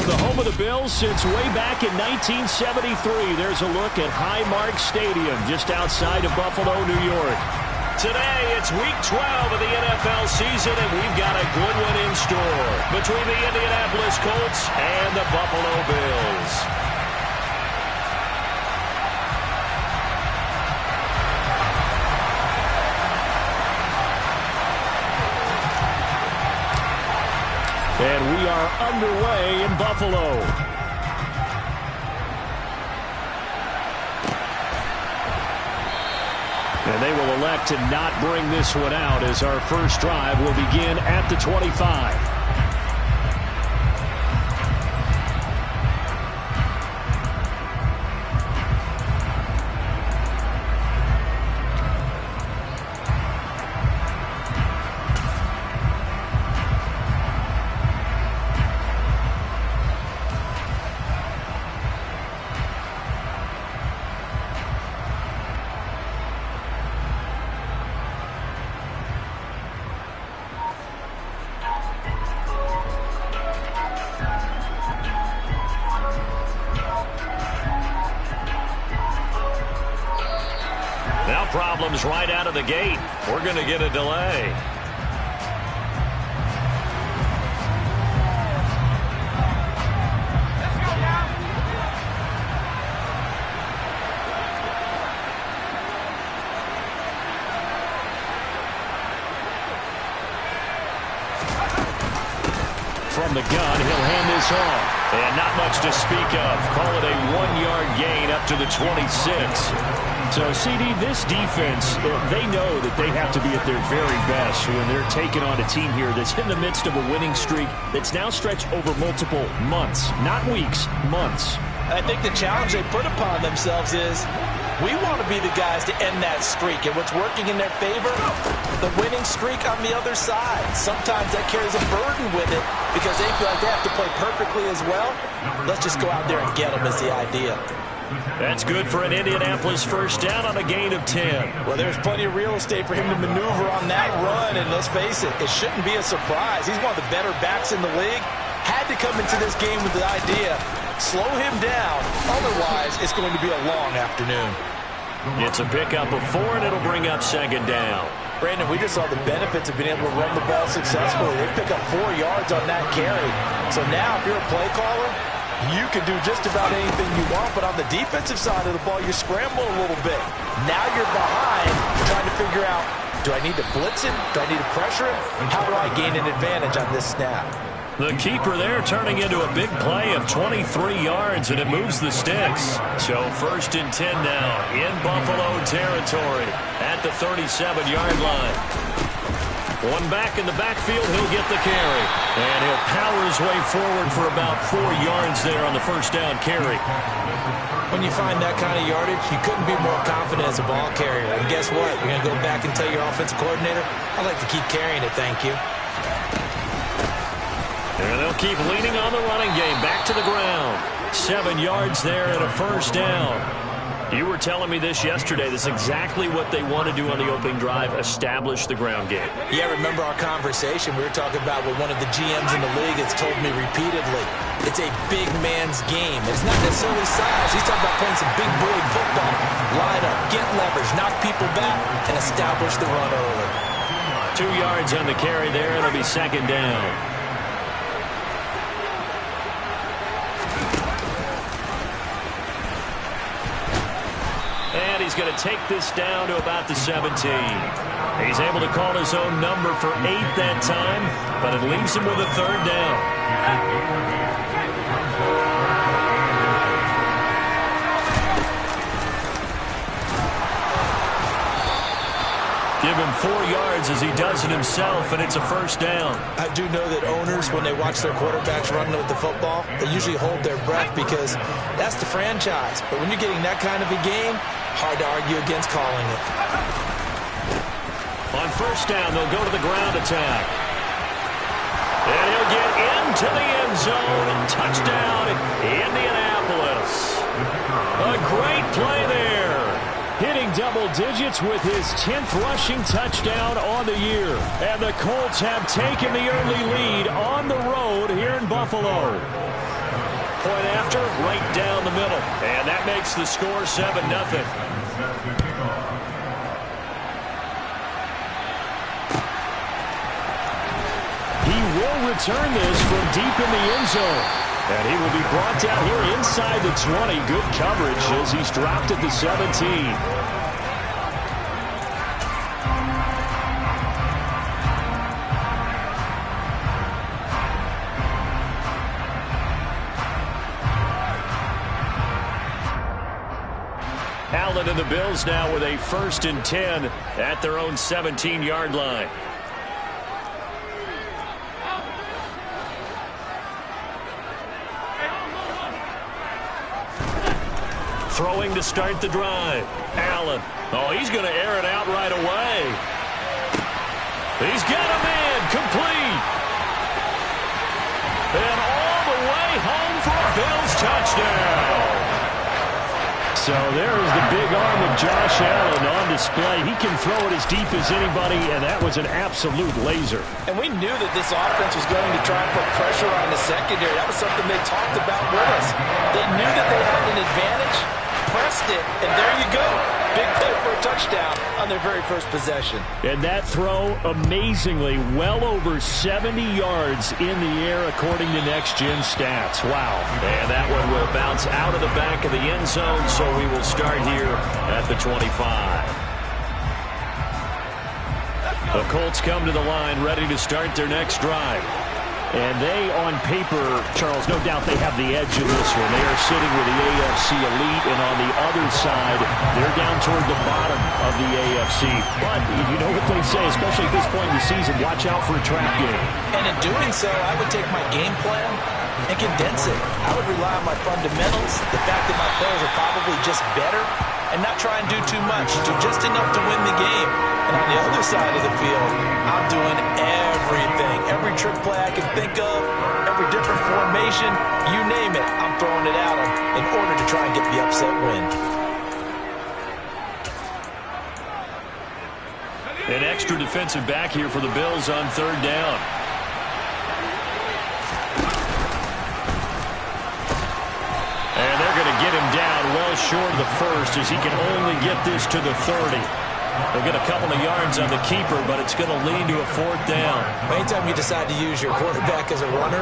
the home of the Bills since way back in 1973. There's a look at Highmark Stadium just outside of Buffalo, New York. Today, it's Week 12 of the NFL season, and we've got a good one in store between the Indianapolis Colts and the Buffalo Bills. And we are underway in Buffalo. And they will elect to not bring this one out as our first drive will begin at the 25. Problems right out of the gate. We're going to get a delay. From the gun, he'll hand this off. And not much to speak of. Call it a 1-yard gain up to the 26. So, CD, this defense, they know that they have to be at their very best when they're taking on a team here that's in the midst of a winning streak that's now stretched over multiple months, not weeks, months. I think the challenge they put upon themselves is we want to be the guys to end that streak. And what's working in their favor? The winning streak on the other side. Sometimes that carries a burden with it because they feel like they have to play perfectly as well. Let's just go out there and get them is the idea. That's good for an Indianapolis first down on a gain of 10. Well, there's plenty of real estate for him to maneuver on that run, and let's face it, it shouldn't be a surprise. He's one of the better backs in the league. Had to come into this game with the idea, slow him down, otherwise it's going to be a long afternoon. It's a pickup of 4, and it'll bring up second down. Brandon, we just saw the benefits of being able to run the ball successfully. They pick up 4 yards on that carry. So now, if you're a play caller, you can do just about anything you want, but on the defensive side of the ball, you're scrambling a little bit. Now you're behind, trying to figure out, do I need to blitz him? Do I need to pressure him? How do I gain an advantage on this snap? The keeper there turning into a big play of 23 yards, and it moves the sticks. So 1st and 10 now in Buffalo territory at the 37-yard line. One back in the backfield, he'll get the carry. And he'll power his way forward for about 4 yards there on the first down carry. When you find that kind of yardage, you couldn't be more confident as a ball carrier. And guess what? You're going to go back and tell your offensive coordinator, I'd like to keep carrying it, thank you. And they'll keep leaning on the running game. Back to the ground. 7 yards there and a first down. You were telling me this yesterday. This is exactly what they want to do on the opening drive, establish the ground game. Yeah, remember our conversation. We were talking about what one of the GMs in the league has told me repeatedly. It's a big man's game. It's not necessarily size. He's talking about playing some big boy football. Line up, get leverage, knock people back, and establish the run early. 2 yards on the carry there. It'll be second down. And he's going to take this down to about the 17. He's able to call his own number for 8 that time, but it leaves him with a third down. Give him 4 yards as he does it himself, and it's a first down. I do know that owners, when they watch their quarterbacks running with the football, they usually hold their breath because that's the franchise. But when you're getting that kind of a game, hard to argue against calling it. On first down, they'll go to the ground attack. And he'll get into the end zone. Touchdown, Indianapolis. A great play there. Hitting double digits with his 10th rushing touchdown on the year. And the Colts have taken the early lead on the road here in Buffalo. Point after, right down the middle. And that makes the score 7-0. He will return this from deep in the end zone. And he will be brought down here inside the 20. Good coverage as he's dropped at the 17. Allen and the Bills now with a 1st and 10 at their own 17-yard line. Throwing to start the drive. Allen. Oh, he's going to air it out right away. He's got a man complete. And all the way home for a Bills touchdown. So there is the big arm of Josh Allen on display. He can throw it as deep as anybody, and that was an absolute laser. And we knew that this offense was going to try and put pressure on the secondary. That was something they talked about with us. They knew that they had an advantage, pressed it, and there you go. Big play for a touchdown on their very first possession. And that throw, amazingly, well over 70 yards in the air according to Next Gen Stats. Wow. And that one will bounce out of the back of the end zone, so we will start here at the 25. The Colts come to the line ready to start their next drive. And they, on paper, Charles, no doubt they have the edge in this one. They are sitting with the AFC elite, and on the other side, they're down toward the bottom of the AFC. But you know what they say, especially at this point in the season, watch out for a trap game. And in doing so, I would take my game plan and condense it. I would rely on my fundamentals, the fact that my players are probably just better, and not try and do too much, do just enough to win the game. And on the other side of the field, I'm doing everything. Every trick play I can think of, every different formation, you name it, I'm throwing it at them in order to try and get the upset win. An extra defensive back here for the Bills on 3rd down. And they're going to get him down well short of the first as he can only get this to the 30. They'll get a couple of yards on the keeper, but it's going to lead to a 4th down. Anytime you decide to use your quarterback as a runner,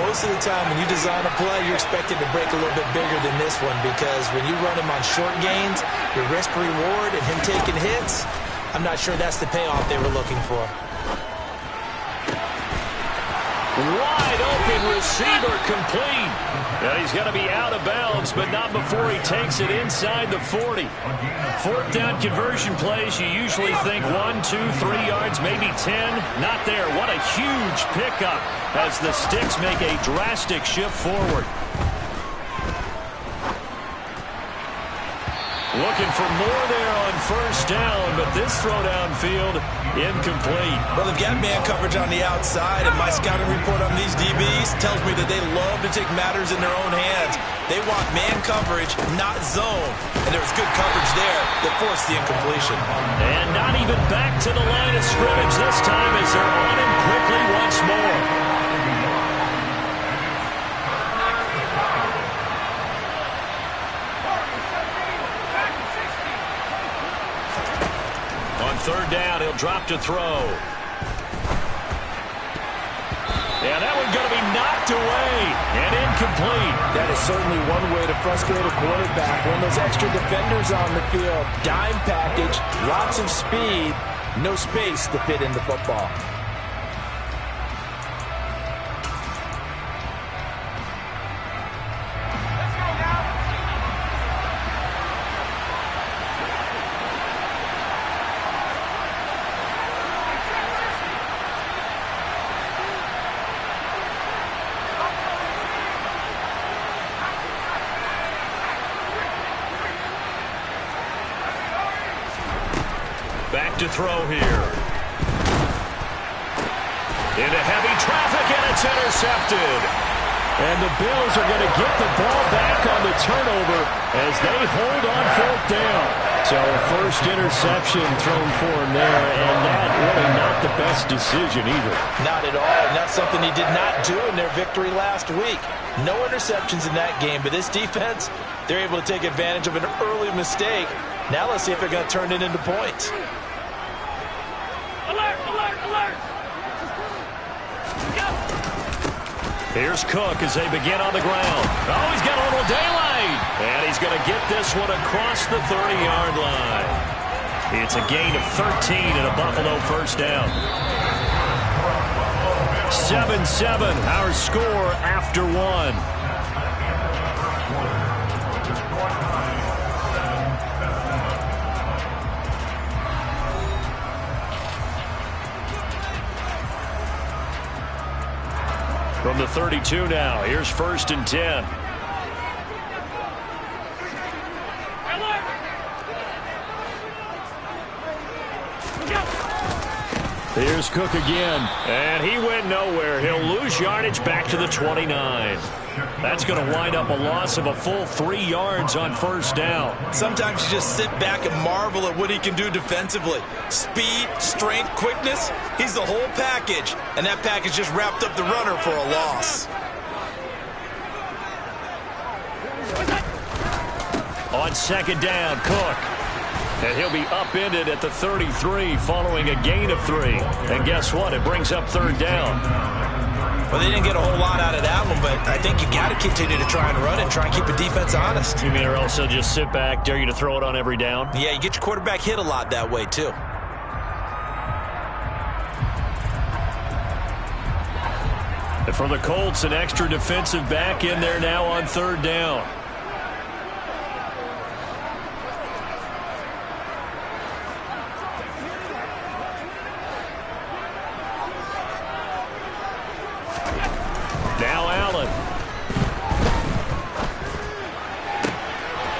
most of the time when you design a play, you're expected to break a little bit bigger than this one, because when you run him on short gains, your risk-reward and him taking hits, I'm not sure that's the payoff they were looking for. Wide open receiver complete. Now he's going to be out of bounds, but not before he takes it inside the 40. 4th down conversion plays, you usually think 1, 2, 3 yards, maybe 10. Not there. What a huge pickup as the Sticks make a drastic shift forward. Looking for more there on 1st down, but this throw downfield incomplete. Well, they've got man coverage on the outside, and my scouting report on these DBs tells me that they love to take matters in their own hands. They want man coverage, not zone. And there was good coverage there that forced the incompletion. And not even back to the line of scrimmage this time as they're on him quickly once more. On 3rd down, he'll drop to throw. And that one's going to be knocked away and incomplete. That is certainly one way to frustrate a quarterback. When those extra defenders on the field, dime package, lots of speed, no space to fit into football. Back to throw here. Into heavy traffic, and it's intercepted. And the Bills are going to get the ball back on the turnover as they hold on 4th down. So a first interception thrown for him there, and that really not the best decision either. Not at all, and that's something he did not do in their victory last week. No interceptions in that game, but this defense, they're able to take advantage of an early mistake. Now let's see if they're going to turn it into points. Alert, alert, alert! Go! Here's Cook as they begin on the ground. Oh, he's got a little daylight. And he's going to get this one across the 30-yard line. It's a gain of 13 and a Buffalo first down. 7-7, our score after one. From the 32 now, here's 1st and 10. Here's Cook again, and he went nowhere. He'll lose yardage back to the 29. That's going to wind up a loss of a full 3 yards on first down. Sometimes you just sit back and marvel at what he can do defensively. Speed, strength, quickness, he's the whole package. And that package just wrapped up the runner for a loss. On second down, Cook. And he'll be upended at the 33 following a gain of 3. And guess what? It brings up 3rd down. Well, they didn't get a whole lot out of that one, but I think you got to continue to try and run and try and keep the defense honest. You mean or else they'll just sit back, dare you to throw it on every down? Yeah, you get your quarterback hit a lot that way, too. And for the Colts, an extra defensive back in there now on 3rd down.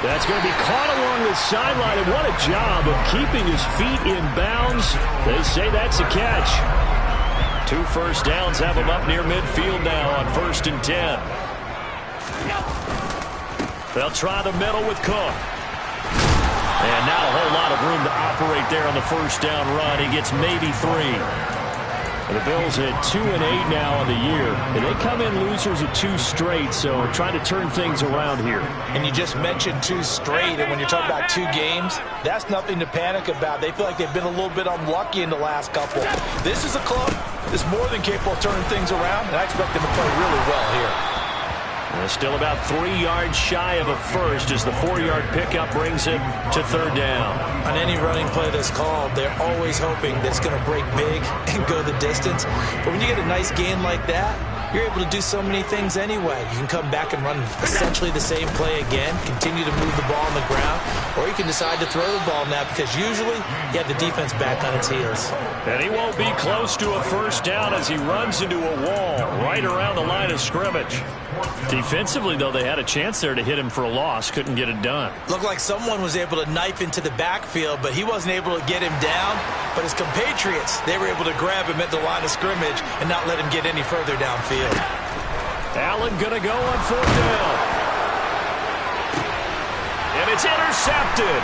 That's going to be caught along the sideline, and what a job of keeping his feet in bounds. They say that's a catch. 2 first downs have him up near midfield now on 1st and 10. They'll try the middle with Cook. And not a whole lot of room to operate there on the first down run. He gets maybe 3. The Bills at 2-8 now on the year, and they come in losers at 2 straight, so trying to turn things around here. And you just mentioned 2 straight, and when you're talking about 2 games, that's nothing to panic about. They feel like they've been a little bit unlucky in the last couple. This is a club that's more than capable of turning things around, and I expect them to play really well here. They're still about 3 yards shy of a first as the 4-yard pickup brings it to 3rd down. On any running play that's called, they're always hoping that it's going to break big and go the distance. But when you get a nice gain like that, you're able to do so many things anyway. You can come back and run essentially the same play again, continue to move the ball on the ground, or you can decide to throw the ball now because usually you have the defense back on its heels. And he won't be close to a first down as he runs into a wall right around the line of scrimmage. Defensively, though, they had a chance there to hit him for a loss. Couldn't get it done. Looked like someone was able to knife into the backfield, but he wasn't able to get him down. But his compatriots, they were able to grab him at the line of scrimmage and not let him get any further downfield. Allen going to go on 4th down. And it's intercepted.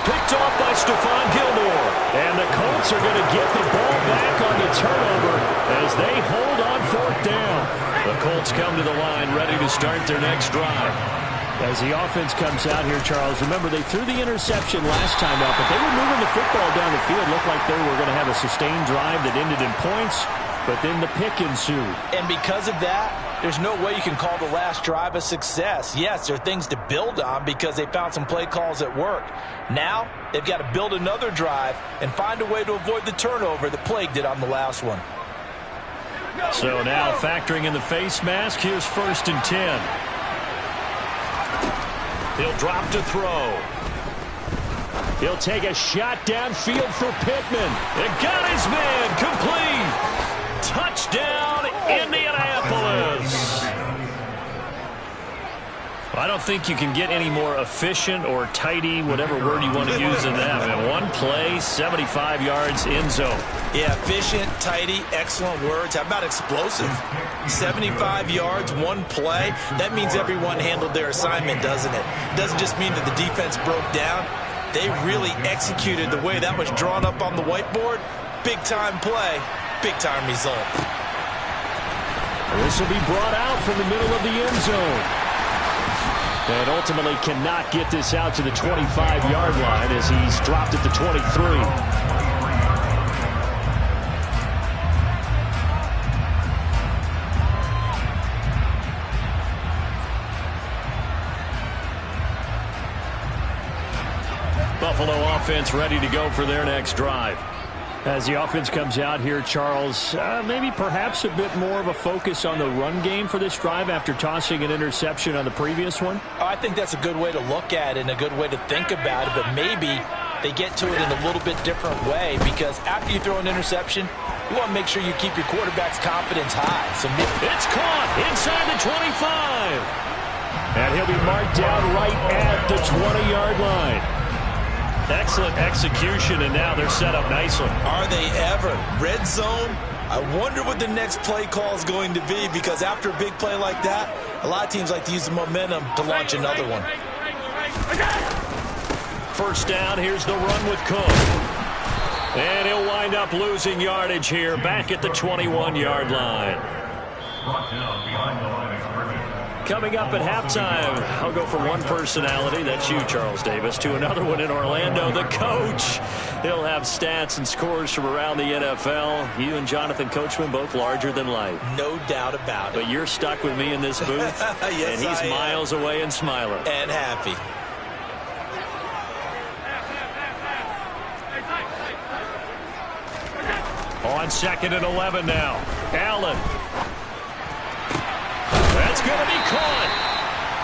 Picked off by Stephon Gilmore. And the Colts are going to get the ball back on the turnover as they hold on 4th down. The Colts come to the line ready to start their next drive. As the offense comes out here, Charles, remember they threw the interception last time out, but they were moving the football down the field. Looked like they were going to have a sustained drive that ended in points, but then the pick ensued. And because of that, there's no way you can call the last drive a success. Yes, there are things to build on because they found some play calls that worked. Now, they've got to build another drive and find a way to avoid the turnover that plagued it on the last one. So now factoring in the face mask, here's 1st and 10. He'll drop to throw. He'll take a shot downfield for Pittman. It got his man complete. Touchdown, Indianapolis. I don't think you can get any more efficient or tidy, whatever word you want to use in that. Man, one play, 75 yards, end zone. Yeah, efficient, tidy, excellent words. How about explosive? 75 yards, one play. That means everyone handled their assignment, doesn't it? It doesn't just mean that the defense broke down. They really executed the way that was drawn up on the whiteboard. Big-time play, big-time result. This will be brought out from the middle of the end zone. And ultimately cannot get this out to the 25-yard line as he's dropped at the 23. Buffalo offense ready to go for their next drive. As the offense comes out here, Charles, maybe perhaps a bit more of a focus on the run game for this drive after tossing an interception on the previous one? I think that's a good way to look at it and a good way to think about it, but maybe they get to it in a little bit different way because after you throw an interception, you want to make sure you keep your quarterback's confidence high. So it's caught inside the 25. And he'll be marked down right at the 20-yard line. Excellent execution, and now they're set up nicely. Are they ever? Red zone? I wonder what the next play call is going to be because after a big play like that, a lot of teams like to use the momentum to launch another one. First down, here's the run with Cook. And he'll wind up losing yardage here back at the 21-yard line. Coming up at halftime, I'll go from one personality, that's you, Charles Davis, to another one in Orlando, the coach. He'll have stats and scores from around the NFL. You and Jonathan Coachman both larger than life. No doubt about it. But you're stuck with me in this booth, yes, and he's miles away and smiling. And happy. On 2nd and 11 now. Allen. That's going to be caught.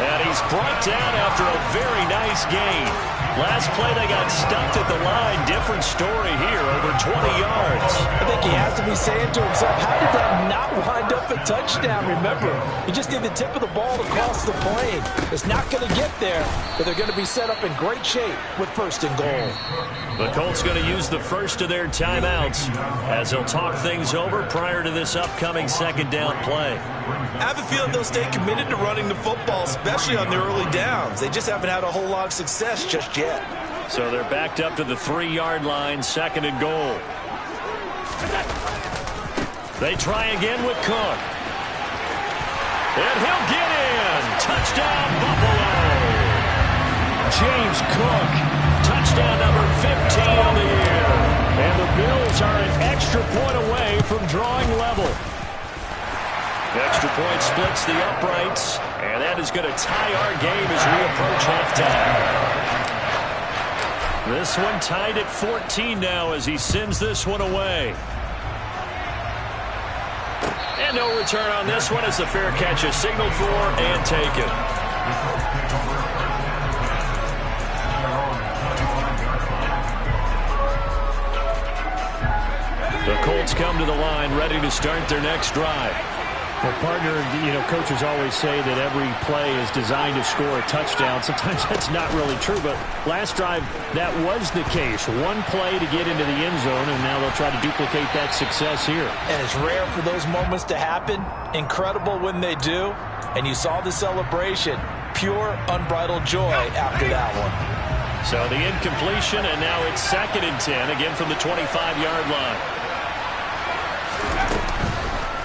And he's brought down after a very nice gain. Last play they got stuffed at the line. Different story here, over 20 yards. I think he has to be saying to himself, how did that not wind up a touchdown? Remember, he just did the tip of the ball across the plane. It's not going to get there, but they're going to be set up in great shape with 1st and goal. The Colts going to use the first of their timeouts as they'll talk things over prior to this upcoming 2nd down play. I have a feeling they'll stay committed to running the football, especially on their early downs. They just haven't had a whole lot of success just yet. So they're backed up to the 3-yard line, 2nd and goal. They try again with Cook. And he'll get in. Touchdown, Buffalo. James Cook, touchdown number 15 on the year. And the Bills are an extra point away from drawing level. Extra point splits the uprights, and that is going to tie our game as we approach halftime. This one tied at 14 now as he sends this one away. And no return on this one as the fair catch is signaled for and taken. The Colts come to the line ready to start their next drive. Well, partner, coaches always say that every play is designed to score a touchdown. Sometimes that's not really true, but last drive, that was the case. One play to get into the end zone, and now they'll try to duplicate that success here. And it's rare for those moments to happen. Incredible when they do. And you saw the celebration. Pure, unbridled joy after that one. So the incompletion, and now it's 2nd and 10, again from the 25-yard line.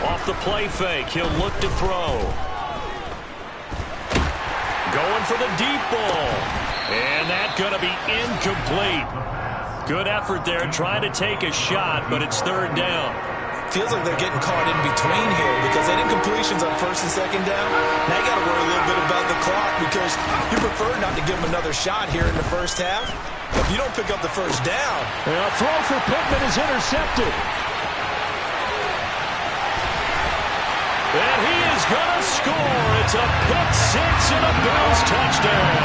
Off the play fake, he'll look to throw. Going for the deep ball. And that's going to be incomplete. Good effort there, trying to take a shot, but it's 3rd down. Feels like they're getting caught in between here because that incompletion's on 1st and 2nd down. Now you got to worry a little bit about the clock because you prefer not to give them another shot here in the first half. But if you don't pick up the 1st down. A throw for Pittman is intercepted. And he is going to score. It's a pick six and a Bills touchdown.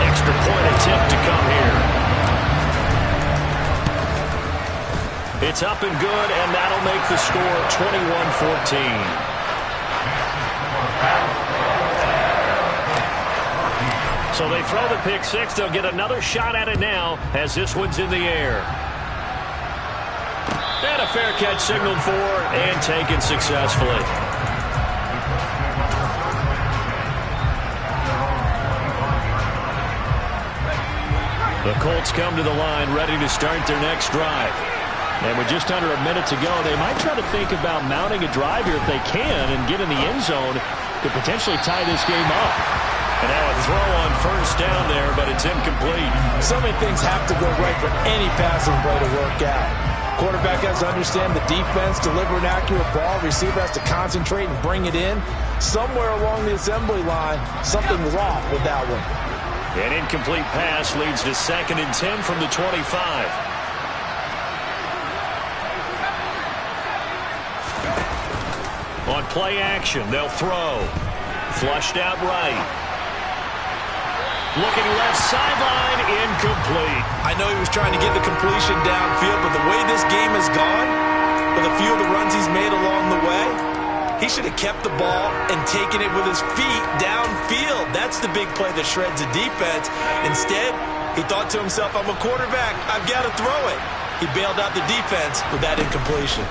Extra point attempt to come here. It's up and good, and that'll make the score 21-14. So they throw the pick six. They'll get another shot at it now as this one's in the air. And a fair catch signaled for and taken successfully. The The Colts come to the line ready to start their next drive. And with just under a minute to go, they might try to think about mounting a drive here if they can and get in the end zone to potentially tie this game up. And now a throw on first down there, but it's incomplete. So many things have to go right for any passing play to work out. Quarterback has to understand the defense, deliver an accurate ball. Receiver has to concentrate and bring it in. Somewhere along the assembly line, something's off with that one. An incomplete pass leads to 2nd and 10 from the 25. On play action, they'll throw. Flushed out right. Looking left sideline, incomplete. I know he was trying to get the completion downfield, but the way this game has gone, with a few of the runs he's made along the way, he should have kept the ball and taken it with his feet downfield. That's the big play that shreds a defense. Instead, he thought to himself, I'm a quarterback, I've got to throw it. He bailed out the defense with that incompletion.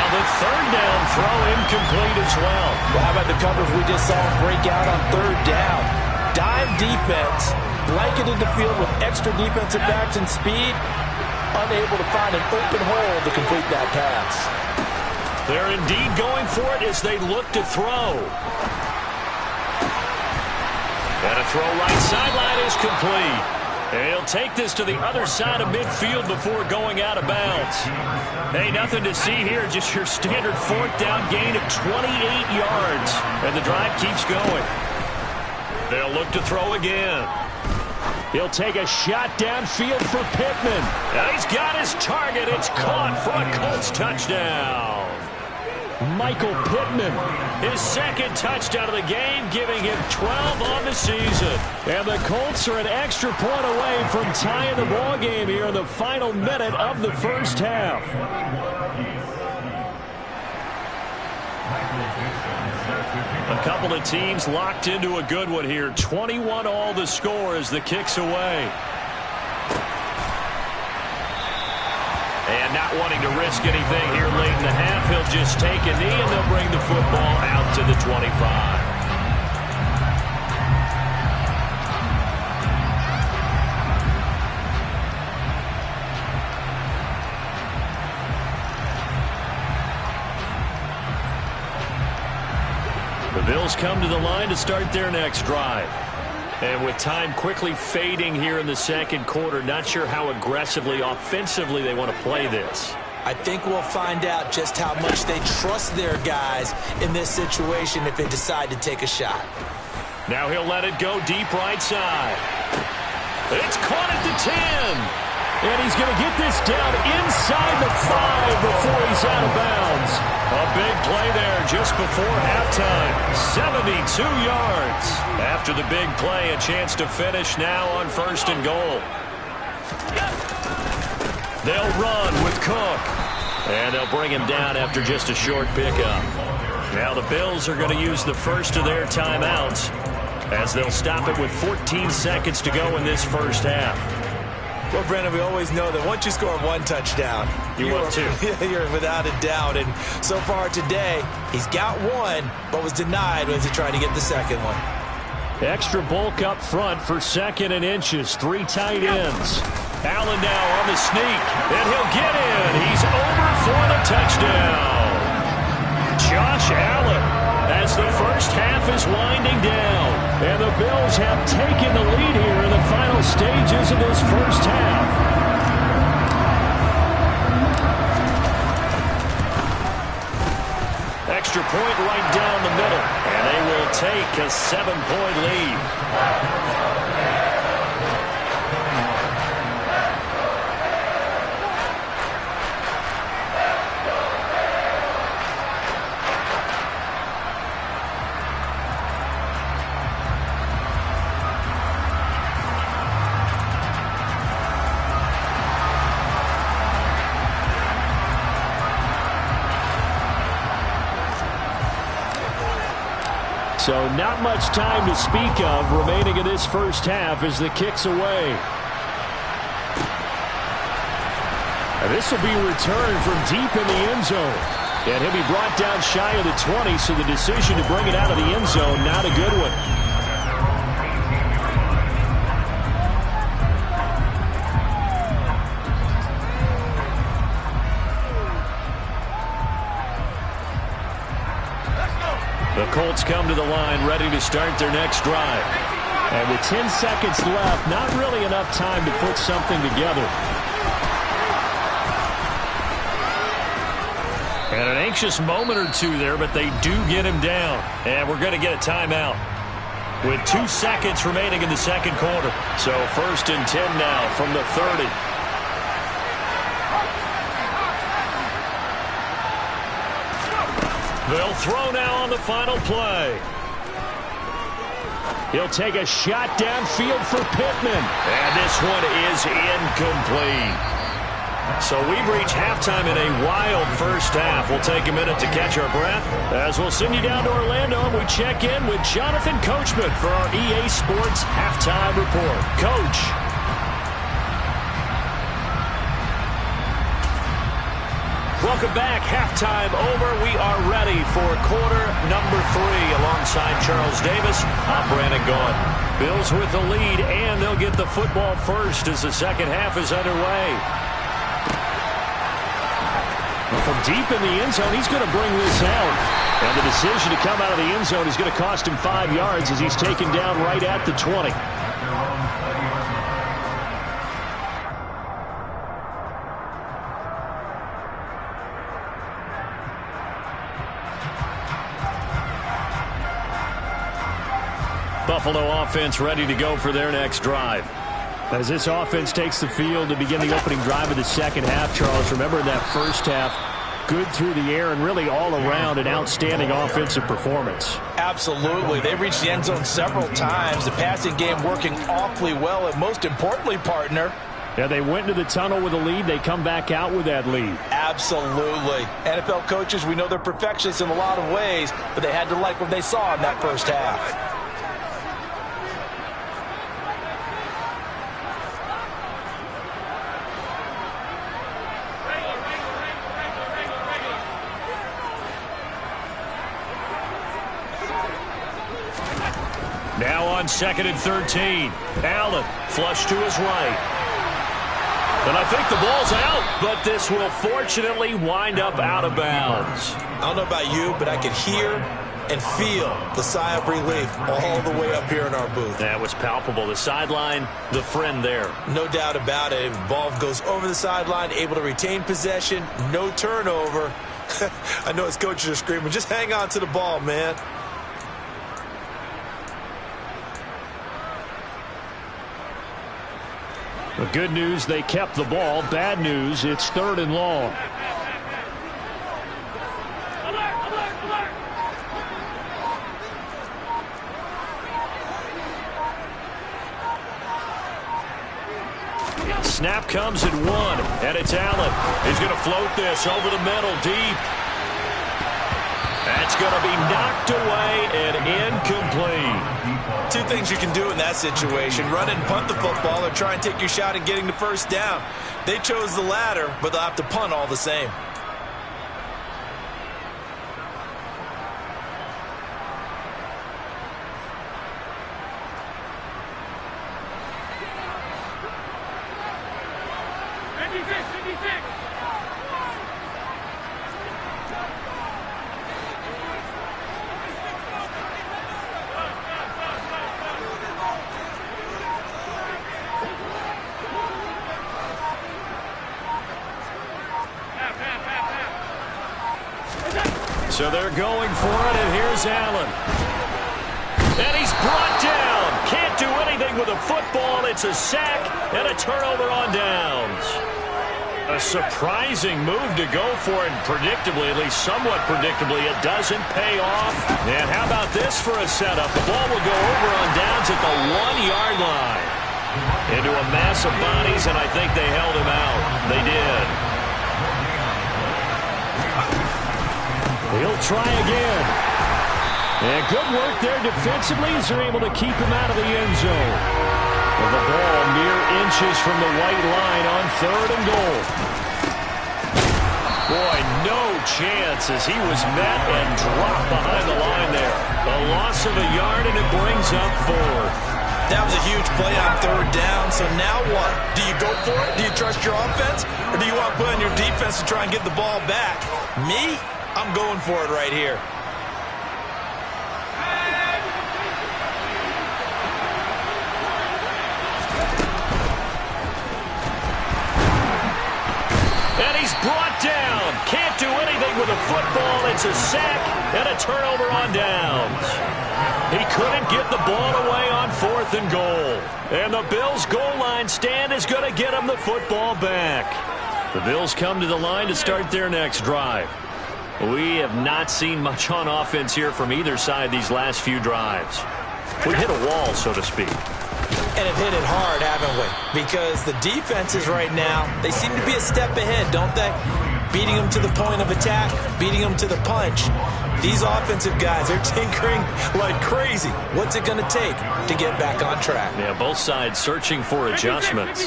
The 3rd down throw incomplete as well. Well, how about the coverage we just saw him break out on 3rd down? Dime defense, blanketed the field with extra defensive backs and speed, unable to find an open hole to complete that pass. They're indeed going for it as they look to throw. And a throw right sideline is complete. And he'll take this to the other side of midfield before going out of bounds. Hey, nothing to see here, just your standard 4th down gain of 28 yards. And the drive keeps going. They'll look to throw again. He'll take a shot downfield for Pittman. And he's got his target. It's caught for a Colts touchdown. Michael Pittman, his 2nd touchdown of the game, giving him 12 on the season. And the Colts are an extra point away from tying the ball game here in the final minute of the first half. A couple of teams locked into a good one here. 21 all the score as the kick's away. And not wanting to risk anything here late in the half, he'll just take a knee and they'll bring the football out to the 25. The Bills come to the line to start their next drive. And with time quickly fading here in the 2nd quarter, not sure how aggressively, offensively they want to play this. I think we'll find out just how much they trust their guys in this situation if they decide to take a shot. Now he'll let it go deep right side. It's caught at the 10. And he's going to get this down inside the 5 before he's out of bounds. A big play there just before halftime. 72 yards. After the big play, a chance to finish now on 1st and goal. They'll run with Cook. And they'll bring him down after just a short pickup. Now the Bills are going to use the first of their timeouts as they'll stop it with 14 seconds to go in this first half. Well, Brandon, we always know that once you score 1 touchdown, you're without a doubt. And so far today, he's got 1, but was denied as he tried to get the 2nd one. Extra bulk up front for 2nd and inches. 3 tight ends. Allen now on the sneak, and he'll get in. He's over for the touchdown. Josh Allen, as the first half is winding down. And the Bills have taken the lead here in the final stages of this first half. Extra point right down the middle. And they will take a 7-point lead. So not much time to speak of remaining in this first half as the kick's away. And this will be returned from deep in the end zone. And he'll be brought down shy of the 20, so the decision to bring it out of the end zone, not a good one. The Colts come to the line ready to start their next drive. And with 10 seconds left, not really enough time to put something together. And an anxious moment or two there, but they do get him down. And we're going to get a timeout with 2 seconds remaining in the second quarter. So 1st and 10 now from the 30. They'll throw now on the final play. He'll take a shot downfield for Pittman. And this one is incomplete. So we've reached halftime in a wild first half. We'll take a minute to catch our breath as we'll send you down to Orlando and we check in with Jonathan Coachman for our EA Sports Halftime Report. Coach. Welcome back. Halftime over. We are ready for quarter number 3 alongside Charles Davis. I'm Brandon Gaughan. Bills with the lead, and they'll get the football first as the second half is underway. From deep in the end zone, he's going to bring this out. And the decision to come out of the end zone is going to cost him 5 yards as he's taken down right at the 20. Buffalo offense ready to go for their next drive. As this offense takes the field to begin the opening drive of the second half, Charles, remember in that first half, good through the air and really all around an outstanding offensive performance. Absolutely. They reached the end zone several times. The passing game working awfully well, and most importantly, partner, yeah, they went into the tunnel with a lead. They come back out with that lead. Absolutely. NFL coaches, we know they're perfectionists in a lot of ways, but they had to like what they saw in that first half. Now on 2nd and 13. Allen flush to his right. And I think the ball's out, but this will fortunately wind up out of bounds. I don't know about you, but I could hear and feel the sigh of relief all the way up here in our booth. That was palpable. The sideline, the friend there. No doubt about it. Ball goes over the sideline, able to retain possession, no turnover. I know his coaches are screaming, just hang on to the ball, man. The good news, they kept the ball. Bad news, it's 3rd and long. Snap comes at 1, and it's Allen. He's going to float this over the middle, deep. That's going to be knocked away and incomplete. 2 things you can do in that situation: run and punt the football, or try and take your shot at getting the first down. They chose the latter, but they'll have to punt all the same. So they're going for it, and here's Allen. And he's brought down. Can't do anything with a football. It's a sack and a turnover on downs. A surprising move to go for it, predictably, at least somewhat predictably. It doesn't pay off. And how about this for a setup? The ball will go over on downs at the 1-yard line. Into a mass of bodies, and I think they held him out. They did. He'll try again. And good work there defensively as they're able to keep him out of the end zone. With the ball mere inches from the white line on 3rd and goal. Boy, no chance as he was met and dropped behind the line there. A loss of a yard, and it brings up 4th. That was a huge play on 3rd down, so now what? Do you go for it? Do you trust your offense? Or do you want to put on your defense to try and get the ball back? Me? I'm going for it right here. he's brought down. Can't do anything with a football. It's a sack and a turnover on downs. He couldn't get the ball away on 4th and goal. And the Bills' goal line stand is going to get him the football back. The Bills come to the line to start their next drive. We have not seen much on offense here from either side these last few drives. We hit a wall, so to speak. And have hit it hard, haven't we? Because the defenses right now, they seem to be a step ahead, don't they? Beating them to the point of attack, beating them to the punch. These offensive guys are tinkering like crazy. What's it going to take to get back on track? Yeah, both sides searching for adjustments.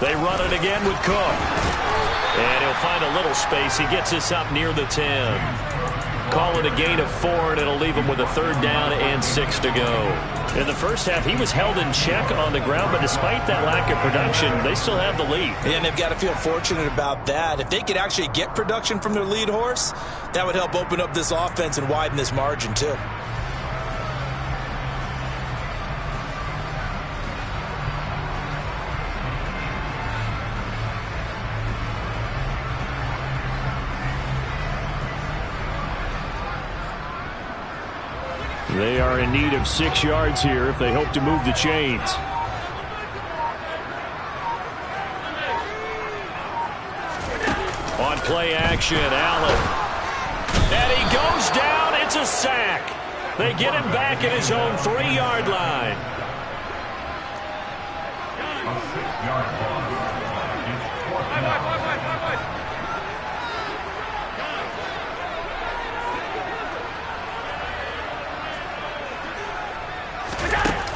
They run it again with Cook. And he'll find a little space. He gets us up near the 10. Call it a gain of 4, and it'll leave him with a 3rd down and 6 to go. In the first half, he was held in check on the ground, but despite that lack of production, they still have the lead. And they've got to feel fortunate about that. If they could actually get production from their lead horse, that would help open up this offense and widen this margin too. They are in need of 6 yards here if they hope to move the chains. On play action, Allen. And he goes down. It's a sack. They get him back at his own 3-yard line.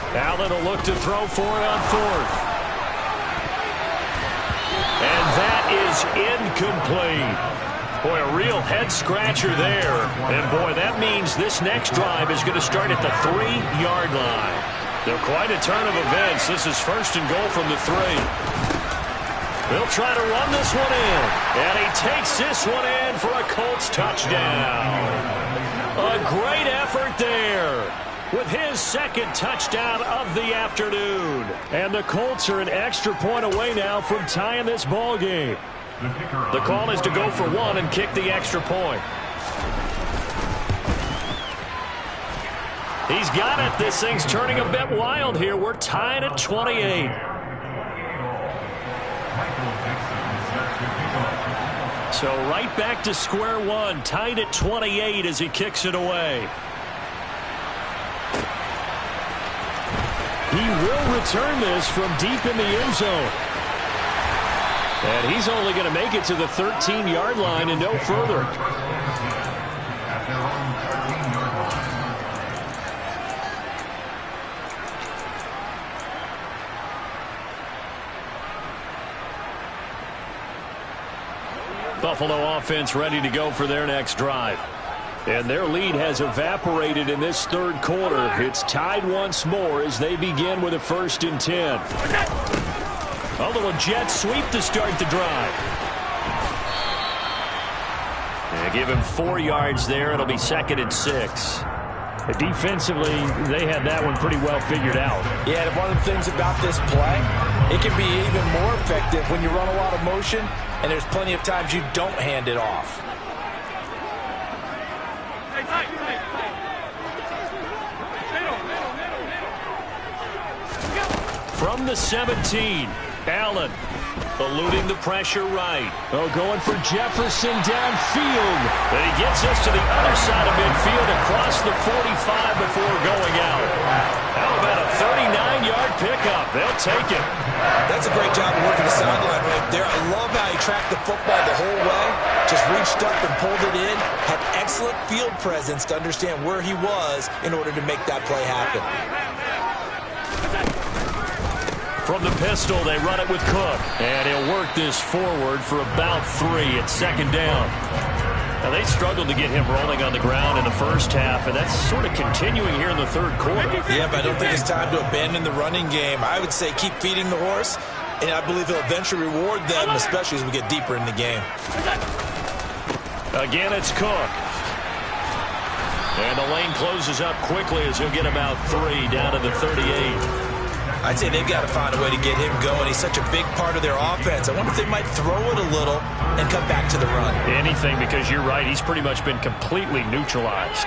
Allen will look to throw for it on 4th. And that is incomplete. Boy, a real head-scratcher there. And, boy, that means this next drive is going to start at the 3-yard line. They're quite a turn of events. This is 1st and goal from the 3. They'll try to run this one in. And he takes this one in for a Colts touchdown. A great effort there, with his 2nd touchdown of the afternoon. And the Colts are an extra point away now from tying this ball game. The call is to go for 1 and kick the extra point. He's got it. This thing's turning a bit wild here. We're tied at 28. So right back to square one, tied at 28 as he kicks it away. He will return this from deep in the end zone. And he's only going to make it to the 13-yard line and no further. Buffalo offense ready to go for their next drive. And their lead has evaporated in this 3rd quarter. It's tied once more as they begin with a 1st and 10. A little jet sweep to start the drive. And give him 4 yards there. It'll be 2nd and 6. Defensively, they had that one pretty well figured out. Yeah, and one of the things about this play, it can be even more effective when you run a lot of motion, and there's plenty of times you don't hand it off. From the 17, Allen eluding the pressure right. Oh, going for Jefferson downfield. But he gets us to the other side of midfield across the 45 before going out. How about a 39-yard pickup? They'll take it. That's a great job of working the sideline right there. I love how he tracked the football the whole way. Just reached up and pulled it in. Had excellent field presence to understand where he was in order to make that play happen. From the pistol, they run it with Cook. And he'll work this forward for about 3 at 2nd down. Now, they struggled to get him rolling on the ground in the first half, and that's sort of continuing here in the 3rd quarter. Yeah, but I don't think it's time to abandon the running game. I would say keep feeding the horse, and I believe he'll eventually reward them, especially as we get deeper in the game. Again, it's Cook. And the lane closes up quickly as he'll get about 3 down to the 38. I I'd say they've got to find a way to get him going. He's such a big part of their offense. I wonder if they might throw it a little and come back to the run. Anything, because you're right. He's pretty much been completely neutralized.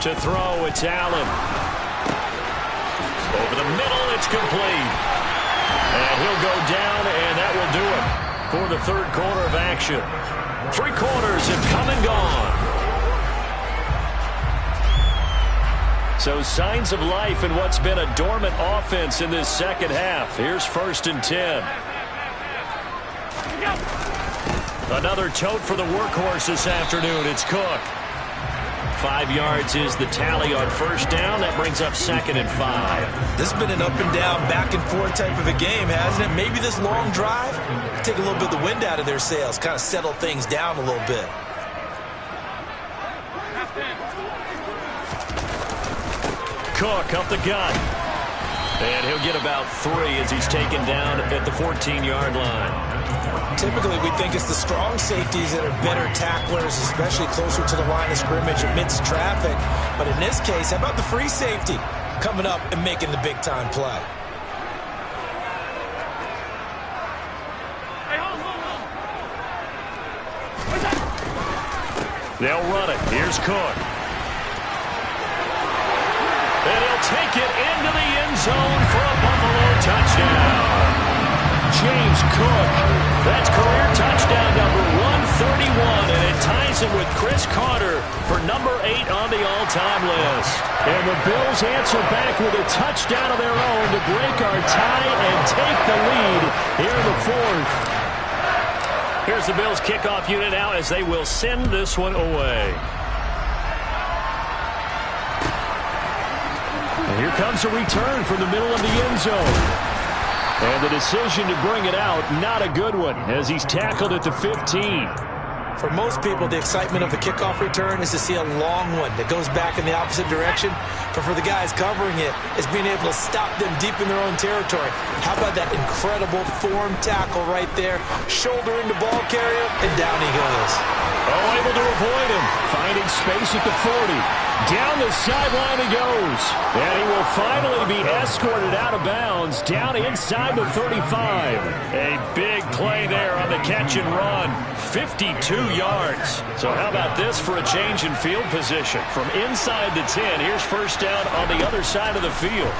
To throw, it's Allen. Over the middle, it's complete. And he'll go down, and that will do it for the third quarter of action. 3 quarters have come and gone. So signs of life in what's been a dormant offense in this second half. Here's 1st and 10. Another tote for the workhorse this afternoon. It's Cook. 5 yards is the tally on 1st down. That brings up 2nd and 5. This has been an up and down, back and forth type of a game, hasn't it? Maybe this long drive take a little bit of the wind out of their sails, kind of settle things down a little bit. Cook up the gut. And he'll get about 3 as he's taken down at the 14-yard line. Typically, we think it's the strong safeties that are better tacklers, especially closer to the line of scrimmage amidst traffic. But in this case, how about the free safety coming up and making the big-time play? They'll run it. Here's Cook. And he'll take it into the end zone for a Buffalo touchdown. James Cook, that's career touchdown number 131, and it ties him with Chris Carter for number 8 on the all-time list. And the Bills answer back with a touchdown of their own to break our tie and take the lead here in the 4th. Here's the Bills kickoff unit now as they will send this one away. And here comes a return from the middle of the end zone. And the decision to bring it out, not a good one, as he's tackled at the 15. For most people, the excitement of the kickoff return is to see a long one that goes back in the opposite direction. But for the guys covering it, it's being able to stop them deep in their own territory. How about that incredible form tackle right there? Shoulder into ball carrier, and down he goes. Oh, able to avoid him. Finding space at the 40. Down the sideline he goes. And he will finally be escorted out of bounds down inside the 35. A big play there on the catch and run. 52 yards. So how about this for a change in field position? From inside the 10, here's 1st down on the other side of the field.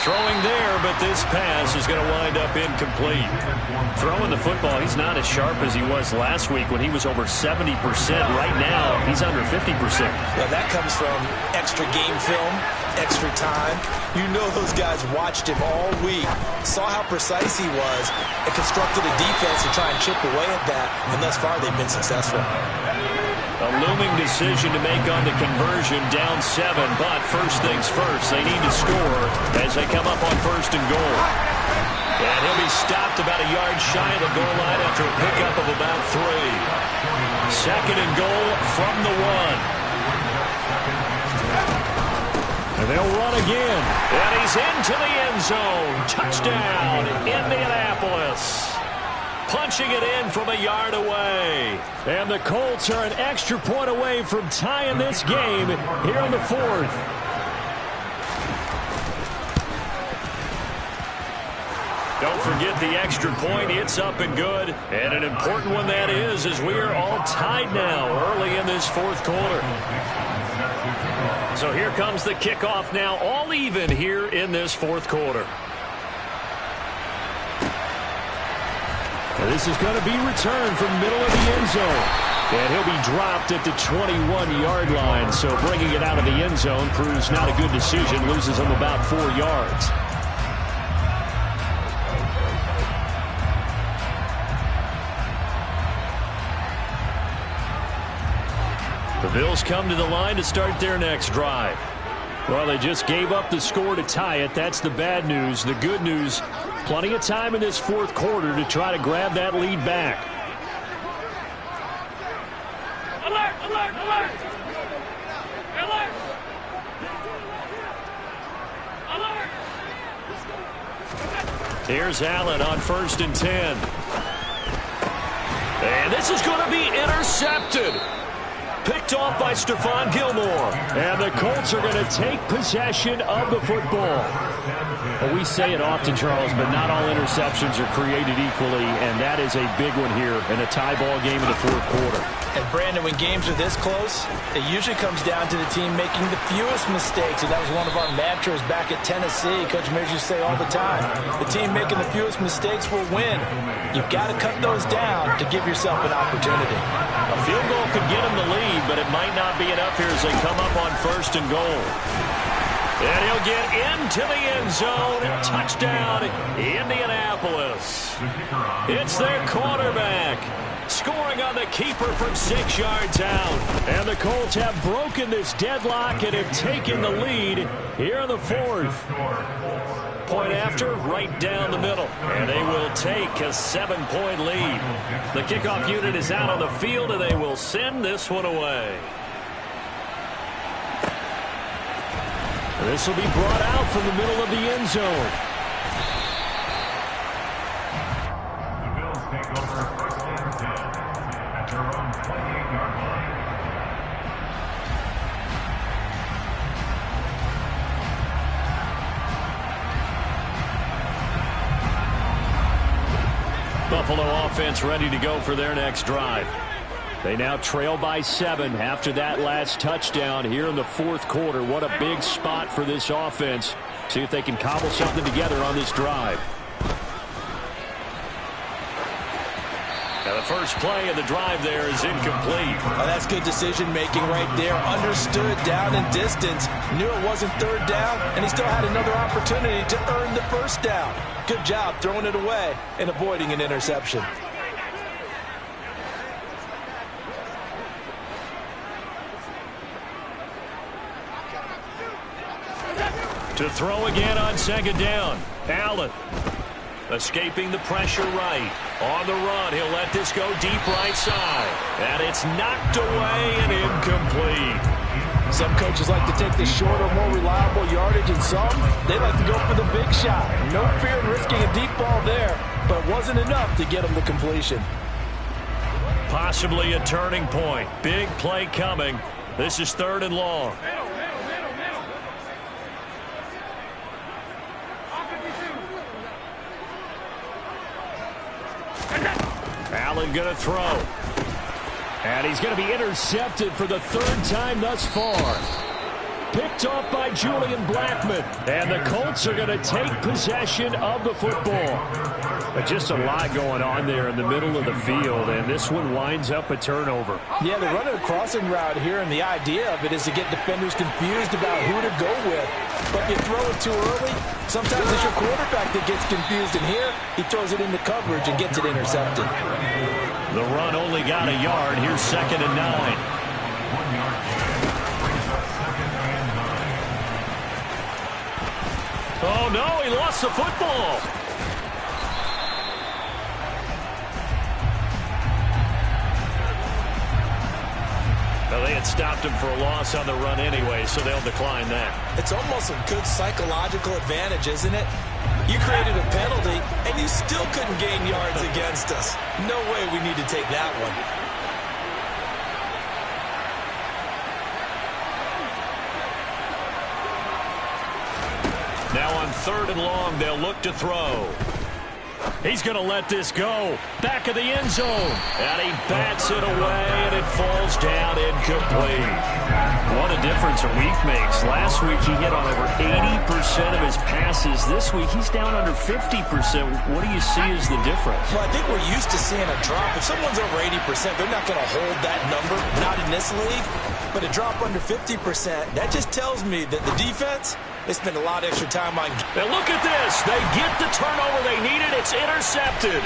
Throwing there, but this pass is going to wind up incomplete. Throwing the football, he's not as sharp as he was last week when he was over 70%. Right now, he's under 50%. Well, that comes from extra game film, extra time. You know those guys watched him all week, saw how precise he was, and constructed a defense to try and chip away at that, and thus far they've been successful. A looming decision to make on the conversion, down 7, but first things first, they need to score as they come up on 1st and goal. And he'll be stopped about a yard shy of the goal line after a pickup of about 3. 2nd and goal from the 1. And they'll run again. And he's into the end zone. Touchdown, Indianapolis. Punching it in from a yard away. And the Colts are an extra point away from tying this game here in the 4th. Don't forget the extra point. It's up and good. And an important one that is, as we are all tied now early in this 4th quarter. So here comes the kickoff now, all even here in this 4th quarter. This is going to be returned from the middle of the end zone. And he'll be dropped at the 21-yard line. So bringing it out of the end zone proves not a good decision. Loses him about 4 yards. The Bills come to the line to start their next drive. Well, they just gave up the score to tie it. That's the bad news. The good news, plenty of time in this 4th quarter to try to grab that lead back. Alert! Alert! Alert! Alert! Alert! Here's Allen on 1st and 10. And this is going to be intercepted. Picked off by Stephon Gilmore. And the Colts are going to take possession of the football. Well, we say it often, Charles, but not all interceptions are created equally, and that is a big one here in a tie ball game in the 4th quarter. And, Brandon, when games are this close, it usually comes down to the team making the fewest mistakes. And that was one of our mantras back at Tennessee. Coach Mears used to say all the time, the team making the fewest mistakes will win. You've got to cut those down to give yourself an opportunity. A field goal could get them the lead, but it might not be enough here as they come up on 1st and goal. And he'll get into the end zone. Touchdown, Indianapolis. It's their quarterback. Scoring on the keeper from 6 yards out. And the Colts have broken this deadlock and have taken the lead here in the 4th. Point after, right down the middle. And they will take a 7-point lead. The kickoff unit is out on the field, and they will send this one away. This will be brought out from the middle of the end zone. The Bills take over 1st and 10 at their own 28-yard line. Buffalo offense ready to go for their next drive. They now trail by 7 after that last touchdown here in the 4th quarter. What a big spot for this offense. See if they can cobble something together on this drive. Now the first play of the drive there is incomplete. Oh, that's good decision-making right there. Understood down and distance. Knew it wasn't 3rd down, and he still had another opportunity to earn the 1st down. Good job throwing it away and avoiding an interception. To throw again on 2nd down. Allen escaping the pressure right. On the run, he'll let this go deep right side. And it's knocked away and incomplete. Some coaches like to take the shorter, more reliable yardage, and some, they like to go for the big shot. No fear in risking a deep ball there, but it wasn't enough to get them the completion. Possibly a turning point. Big play coming. This is 3rd and long. Allen going to throw. And he's going to be intercepted for the 3rd time thus far. Picked off by Julian Blackmon. And the Colts are going to take possession of the football. But just a lot going on there in the middle of the field, and this one winds up a turnover. Yeah, they're running a crossing route here, and the idea of it is to get defenders confused about who to go with. But you throw it too early, sometimes it's your quarterback that gets confused, and here he throws it into coverage and gets it intercepted. The run only got a yard. Here's 2nd and 9. 1 yard. Brings up 2nd and 9. Oh, no, he lost the football. Well, they had stopped him for a loss on the run anyway, so they'll decline that. It's almost a good psychological advantage, isn't it? You created a penalty, and you still couldn't gain yards against us. No way we need to take that one. Now on 3rd and long, they'll look to throw. He's going to let this go. Back of the end zone. And he bats it away, and it falls down incomplete. What a difference a week makes. Last week he hit on over 80% of his passes. This week he's down under 50%. What do you see as the difference? Well, I think we're used to seeing a drop. If someone's over 80%, they're not going to hold that number, not in this league. But a drop under 50%, that just tells me that the defense, they spend a lot of extra time on. Now look at this. They get the turnover they needed. It's intercepted.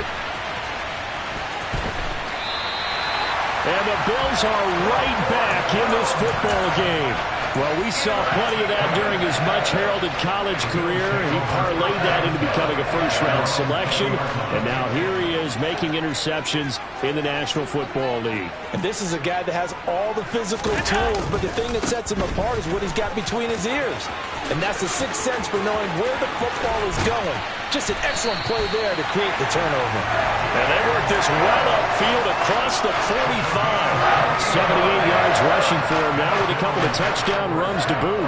And the Bills are right back in this football game. Well, we saw plenty of that during his much-heralded college career. He parlayed that into becoming a first-round selection, and now here he is making interceptions in the National Football League. And this is a guy that has all the physical tools, but the thing that sets him apart is what he's got between his ears. And that's the sixth sense for knowing where the football is going. Just an excellent play there to create the turnover. And they work this well upfield across the 45. 78 yards rushing for him now with a couple of touchdown runs to boot.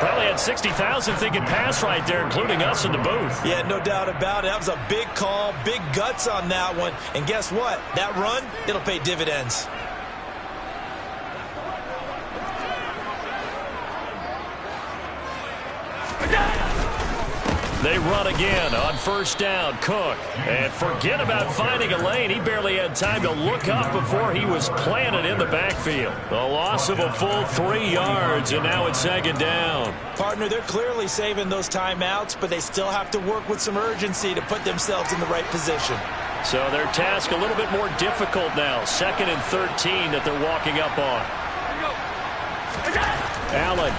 Probably had 60,000 thinking pass right there, including us in the booth. Yeah, no doubt about it. That was a big call, big guts on that one. And guess what? That run, it'll pay dividends. They run again on first down. Cook. And forget about finding a lane. He barely had time to look up before he was planted in the backfield. The loss of a full 3 yards, and now it's second down. Partner, they're clearly saving those timeouts, but they still have to work with some urgency to put themselves in the right position. So their task a little bit more difficult now. 2nd and 13 that they're walking up on. Allen.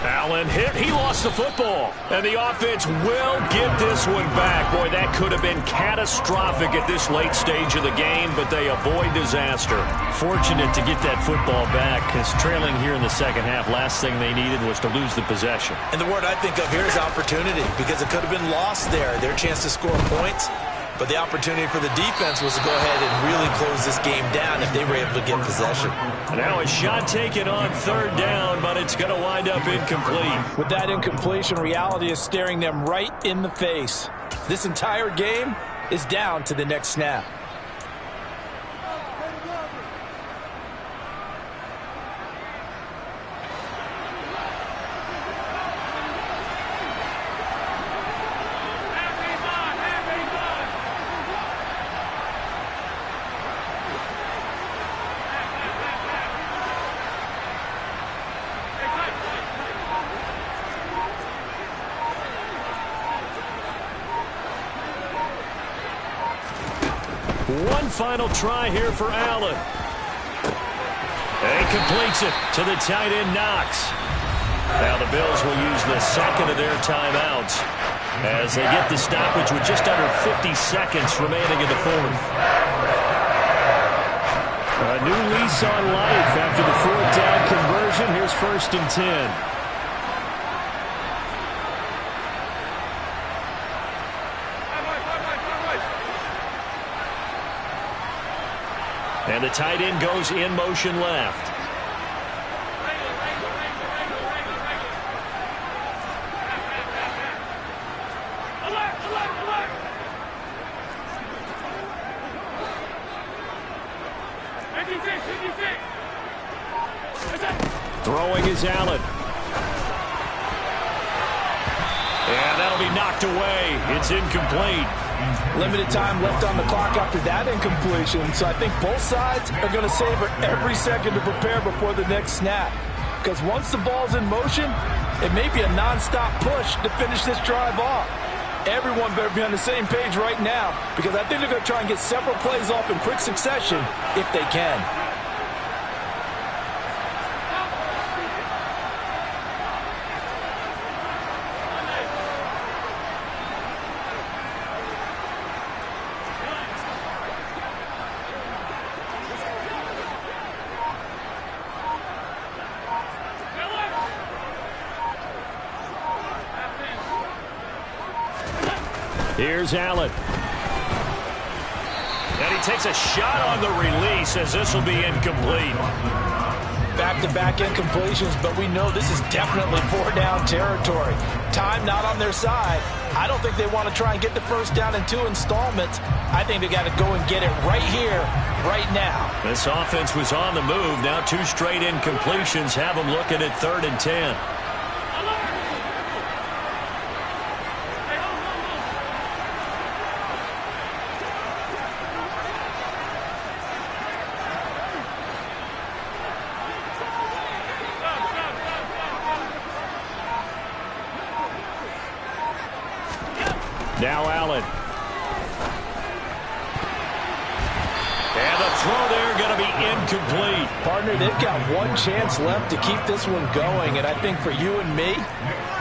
Allen hit. He lost the football. And the offense will get this one back. Boy, that could have been catastrophic at this late stage of the game, but they avoid disaster. Fortunate to get that football back, because trailing here in the second half, last thing they needed was to lose the possession. And the word I think of here is opportunity, because it could have been lost there. Their chance to score points. But the opportunity for the defense was to go ahead and really close this game down if they were able to get possession. Now a shot taken on third down, but it's going to wind up incomplete. With that incompletion, reality is staring them right in the face. This entire game is down to the next snap. One final try here for Allen. And he completes it to the tight end, Knox. Now the Bills will use the second of their timeouts as they get the stoppage with just under 50 seconds remaining in the fourth. A new lease on life after the fourth down conversion. Here's 1st and 10. And the tight end goes in motion left. Throwing is Allen. And that'll be knocked away. It's incomplete. Limited time left on the clock after that incompletion, so I think both sides are going to savor every second to prepare before the next snap. Because once the ball's in motion, it may be a non-stop push to finish this drive off. Everyone better be on the same page right now, because I think they're going to try and get several plays off in quick succession if they can. Here's Allen. And he takes a shot on the release as this will be incomplete. Back-to-back incompletions, but we know this is definitely 4-down territory. Time not on their side. I don't think they want to try and get the first down in 2 installments. I think they got to go and get it right here, right now. This offense was on the move. Now 2 straight incompletions have them looking at 3rd and 10. Now Allen. And the throw there incomplete. Partner, they've got one chance left to keep this one going, and I think for you and me,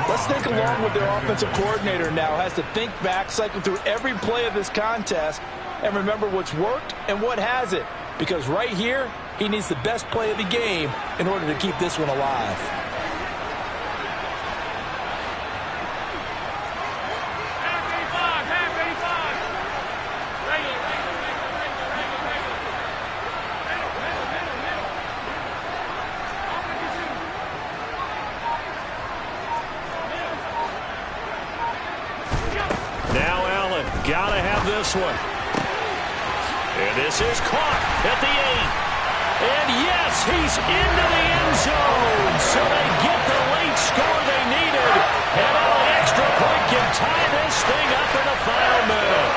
let's think along with their offensive coordinator now. Has to think back, cycle through every play of this contest, and remember what's worked and what hasn't. Because right here, he needs the best play of the game in order to keep this one alive. Now Allen, gotta have this one. And this is caught at the 8. And yes, he's into the end zone. So they get the late score they needed. And an extra point can tie this thing up in the final minute.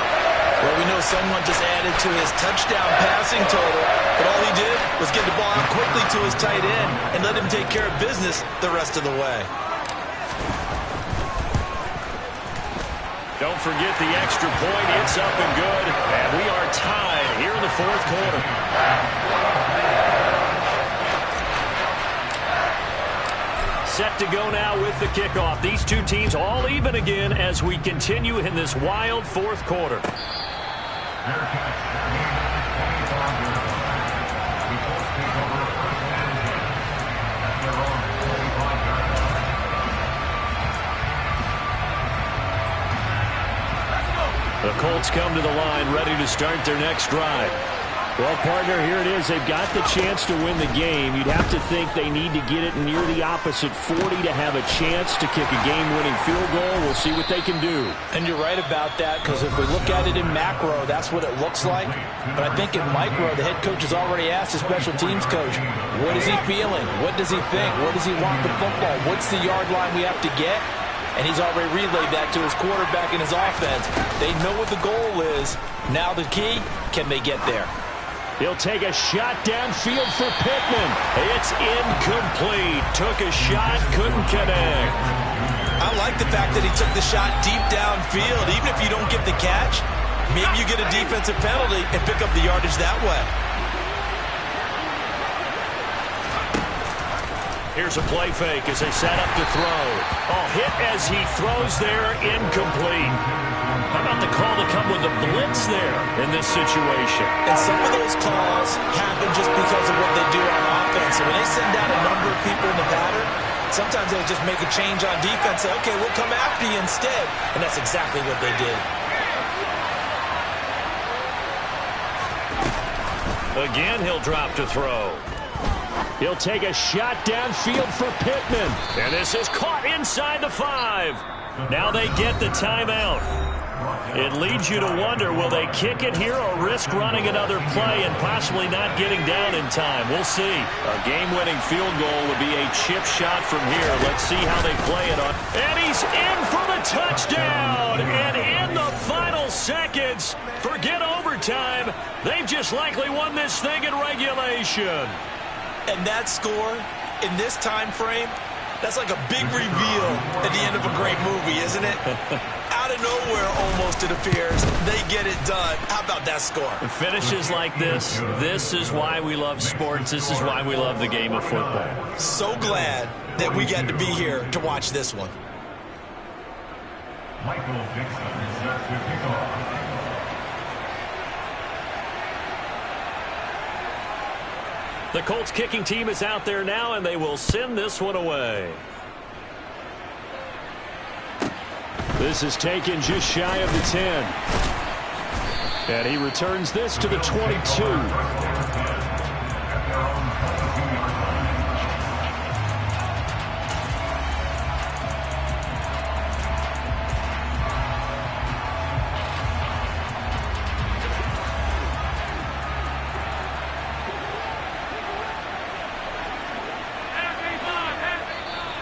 Well, we know someone just added to his touchdown passing total, but all he did was get the ball out quickly to his tight end and let him take care of business the rest of the way. Don't forget the extra point. It's up and good. And we are tied here in the fourth quarter. Set to go now with the kickoff. These two teams all even again as we continue in this wild fourth quarter. The Colts come to the line ready to start their next drive. Well, partner, here it is. They've got the chance to win the game. You'd have to think they need to get it near the opposite 40 to have a chance to kick a game-winning field goal. We'll see what they can do. And you're right about that, because if we look at it in macro, that's what it looks like. But I think in micro, the head coach has already asked the special teams coach, what is he feeling? What does he think? Where does he want the football? What's the yard line we have to get? And he's already relayed that to his quarterback and his offense. They know what the goal is. Now the key, can they get there? He'll take a shot downfield for Pittman. It's incomplete. Took a shot, couldn't connect. I like the fact that he took the shot deep downfield. Even if you don't get the catch, maybe you get a defensive penalty and pick up the yardage that way. Here's a play fake as they set up to throw. Oh, hit as he throws there, incomplete. How about the call to come with the blitz there in this situation? And some of those calls happen just because of what they do on offense. And when they send out a number of people in the pattern, sometimes they'll just make a change on defense. Say, okay, we'll come after you instead. And that's exactly what they did. Again, he'll drop to throw. He'll take a shot downfield for Pittman. And this is caught inside the 5. Now they get the timeout. It leads you to wonder, will they kick it here or risk running another play and possibly not getting down in time? We'll see. A game-winning field goal would be a chip shot from here. Let's see how they play it on. And he's in for the touchdown. And in the final seconds, forget overtime. They've just likely won this thing in regulation. And that score, in this time frame, that's like a big reveal at the end of a great movie, isn't it? Out of nowhere, almost, it appears. They get it done. How about that score? Finishes like this is why we love sports. This is why we love the game of football. So glad that we got to be here to watch this one. Michael Dixon set to kick off. The Colts kicking team is out there now, and they will send this one away. This is taken just shy of the 10. And he returns this to the 22.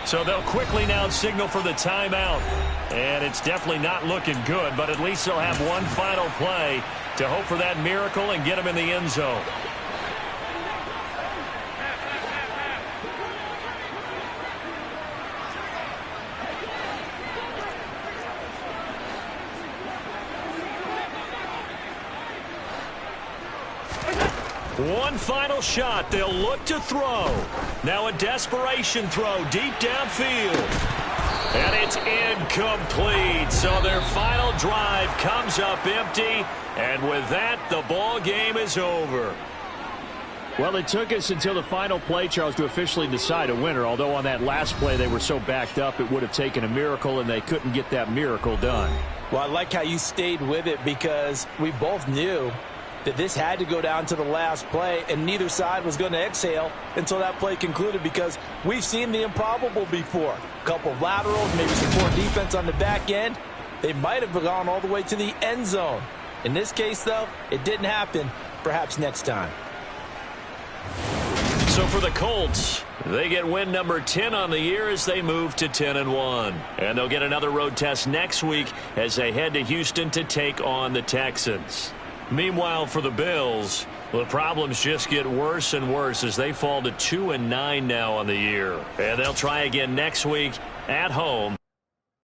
So they'll quickly now signal for the timeout. And it's definitely not looking good, but at least they'll have one final play to hope for that miracle and get them in the end zone. One final shot. They'll look to throw. Now a desperation throw deep downfield. And it's incomplete. So their final drive comes up empty. And with that, the ball game is over. Well, it took us until the final play, Charles, to officially decide a winner. Although on that last play they were so backed up, it would have taken a miracle, and they couldn't get that miracle done. Well, I like how you stayed with it because we both knew that this had to go down to the last play, and neither side was going to exhale until that play concluded because we've seen the improbable before. A couple of laterals, maybe some poor defense on the back end. They might have gone all the way to the end zone. In this case, though, it didn't happen. Perhaps next time. So for the Colts, they get win number 10 on the year as they move to 10-1. And they'll get another road test next week as they head to Houston to take on the Texans. Meanwhile, for the Bills, the problems just get worse and worse as they fall to 2-9 now on the year. And they'll try again next week at home.